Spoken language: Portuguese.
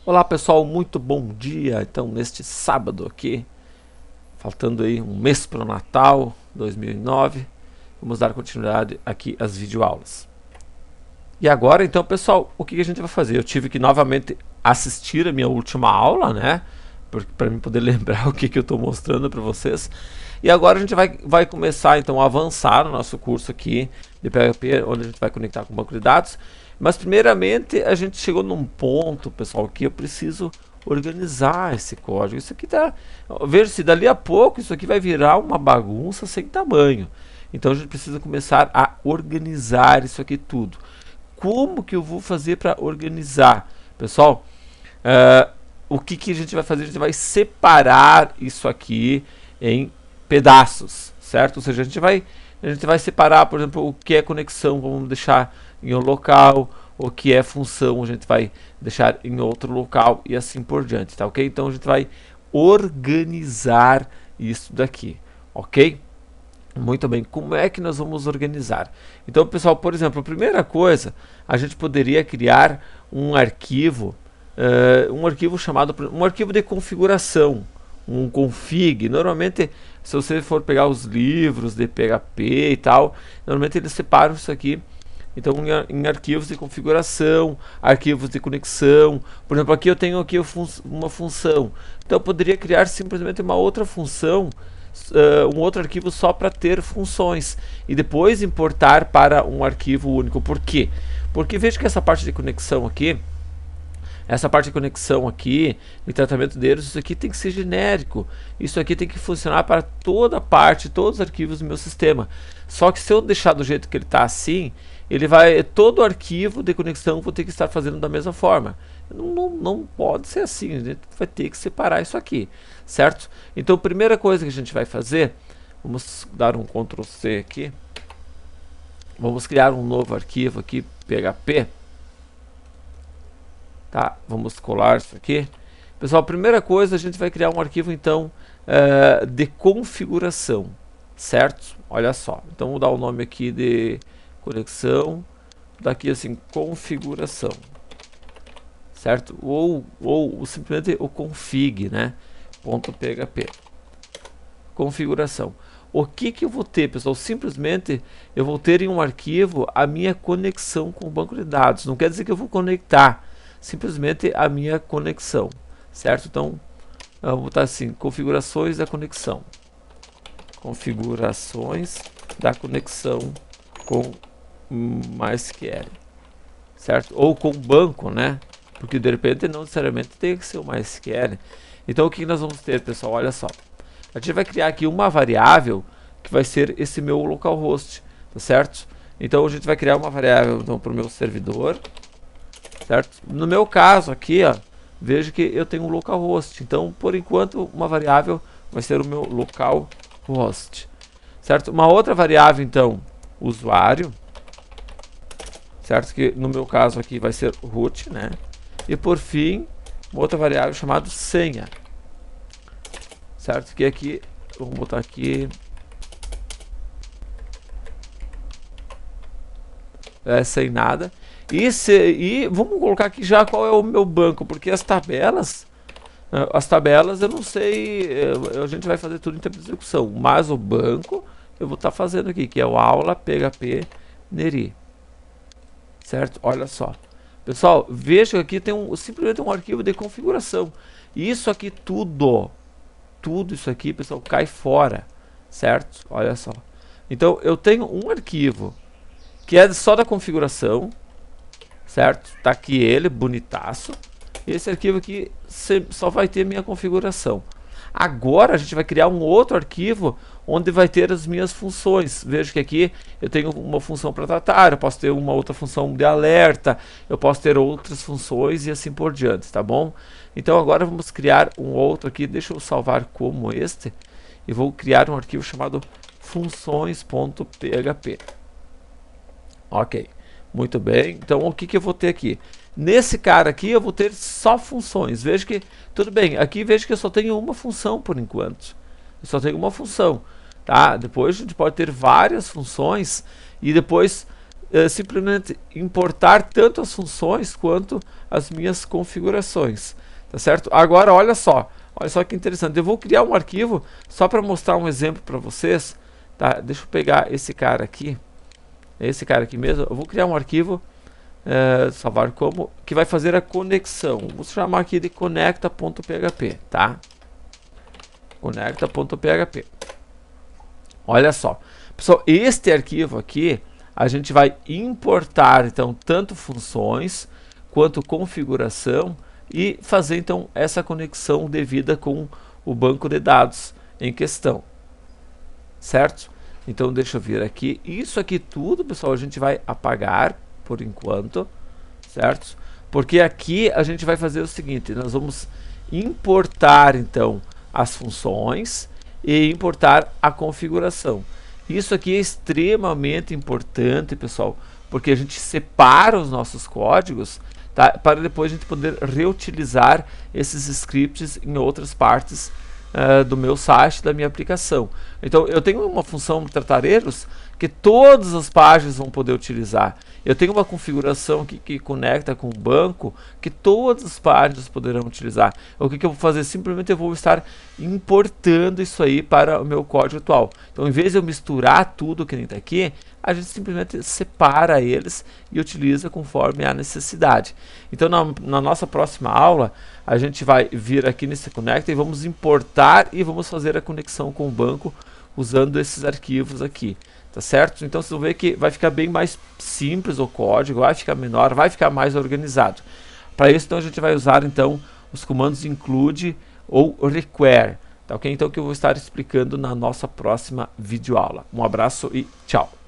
Olá pessoal, muito bom dia. Então neste sábado aqui, faltando aí um mês para o Natal 2009, vamos dar continuidade aqui às videoaulas. E agora então pessoal, o que a gente vai fazer? Eu tive que novamente assistir a minha última aula, né? Para mim poder lembrar o que eu estou mostrando para vocês. E agora a gente vai começar então a avançar no nosso curso aqui de PHP, onde a gente vai conectar com o banco de dados. Mas primeiramente a gente chegou num ponto, pessoal, que eu preciso organizar esse código. Isso aqui tá, veja se dali a pouco isso aqui vai virar uma bagunça sem tamanho. Então a gente precisa começar a organizar isso aqui tudo. Como que eu vou fazer para organizar, pessoal? O que a gente vai fazer? A gente vai separar isso aqui em pedaços, certo? Ou seja, a gente vai separar, por exemplo, o que é conexão, vamos deixar em um local, o que é função, a gente vai deixar em outro local e assim por diante, tá ok? Então a gente vai organizar isso daqui, ok? Muito bem, como é que nós vamos organizar? Então, pessoal, por exemplo, a primeira coisa, a gente poderia criar um arquivo chamado, um arquivo de configuração, um config. Normalmente, se você for pegar os livros de PHP e tal, normalmente eles separam isso aqui. Então, em arquivos de configuração, arquivos de conexão. Por exemplo, aqui eu tenho aqui uma função. Então, eu poderia criar simplesmente uma outra função, um outro arquivo só para ter funções e depois importar para um arquivo único. Por quê? Porque veja que essa parte de conexão aqui, e tratamento de erros, isso aqui tem que ser genérico. Isso aqui tem que funcionar para toda parte, todos os arquivos do meu sistema. Só que se eu deixar do jeito que ele está assim, todo arquivo de conexão vou ter que estar fazendo da mesma forma. Não pode ser assim, a gente vai ter que separar isso aqui, certo? Então a primeira coisa que a gente vai fazer, vamos dar um Ctrl C aqui, vamos criar um novo arquivo aqui, PHP. Tá, vamos colar isso aqui. Pessoal, a primeira coisa, a gente vai criar um arquivo então de configuração, certo? Olha só, então vou dar o nome aqui de conexão, daqui assim, configuração, certo? Ou simplesmente o config, né? .php, configuração. O que eu vou ter, pessoal? Simplesmente eu vou ter em um arquivo a minha conexão com o banco de dados. Não quer dizer que eu vou conectar, simplesmente a minha conexão, certo? Então eu vou botar assim, configurações da conexão, com MySQL, certo? Ou com banco, né? Porque de repente não necessariamente tem que ser o MySQL. Então o que nós vamos ter, pessoal? Olha só, a gente vai criar aqui uma variável que vai ser esse meu localhost, tá certo? Então a gente vai criar uma variável então, para o meu servidor, certo? No meu caso aqui, ó, veja que eu tenho um localhost. Então, por enquanto, uma variável vai ser o meu localhost, certo? Uma outra variável, então, usuário, certo? Que no meu caso aqui vai ser root, né? E por fim, uma outra variável chamada senha, certo? Que aqui, vamos botar aqui sem nada. E vamos colocar aqui já qual é o meu banco, porque as tabelas eu não sei, a gente vai fazer tudo em tempo de execução, mas o banco eu vou estar fazendo aqui, que é o aula PHP Neri, certo? Olha só, pessoal, veja que aqui tem simplesmente um arquivo de configuração. Isso aqui tudo isso aqui, pessoal, cai fora, certo? Olha só, então eu tenho um arquivo que é só da configuração, certo? Tá aqui ele, bonitaço. Esse arquivo aqui só vai ter minha configuração. Agora a gente vai criar um outro arquivo onde vai ter as minhas funções. Veja que aqui eu tenho uma função para tratar, eu posso ter uma outra função de alerta, eu posso ter outras funções e assim por diante, tá bom? Então agora vamos criar um outro aqui, deixa eu salvar como este, e vou criar um arquivo chamado funções.php. Ok. Muito bem, então o que eu vou ter aqui? Nesse cara aqui eu vou ter só funções. Veja que, tudo bem, aqui veja que eu só tenho uma função por enquanto. Eu só tenho uma função, tá? Depois a gente pode ter várias funções e depois simplesmente importar tanto as funções quanto as minhas configurações, tá certo? Agora olha só que interessante, eu vou criar um arquivo só para mostrar um exemplo para vocês, tá? Deixa eu pegar esse cara aqui mesmo, eu vou criar um arquivo, salvar como, que vai fazer a conexão, vou chamar aqui de conecta.php, tá? Conecta.php. Olha só, pessoal, este arquivo aqui, a gente vai importar, então, tanto funções quanto configuração e fazer, então, essa conexão devida com o banco de dados em questão, certo? Então, deixa eu vir aqui. Isso aqui tudo, pessoal, a gente vai apagar por enquanto, certo? Porque aqui a gente vai fazer o seguinte, nós vamos importar, então, as funções e importar a configuração. Isso aqui é extremamente importante, pessoal, porque a gente separa os nossos códigos, tá, para depois a gente poder reutilizar esses scripts em outras partes do meu site, da minha aplicação. Então eu tenho uma função tratar erros que todas as páginas vão poder utilizar. Eu tenho uma configuração que conecta com o banco que todas as páginas poderão utilizar. O que eu vou fazer? Simplesmente eu vou estar importando isso aí para o meu código atual. Então, em vez de eu misturar tudo que nem está aqui, a gente simplesmente separa eles e utiliza conforme a necessidade. Então, na nossa próxima aula, a gente vai vir aqui nesse Conecta e vamos importar e vamos fazer a conexão com o banco usando esses arquivos aqui. Tá certo? Então vocês vão ver que vai ficar bem mais simples o código, vai ficar menor, vai ficar mais organizado. Para isso, então, a gente vai usar então os comandos include ou require, tá ok? Então que eu vou estar explicando na nossa próxima videoaula. Um abraço e tchau!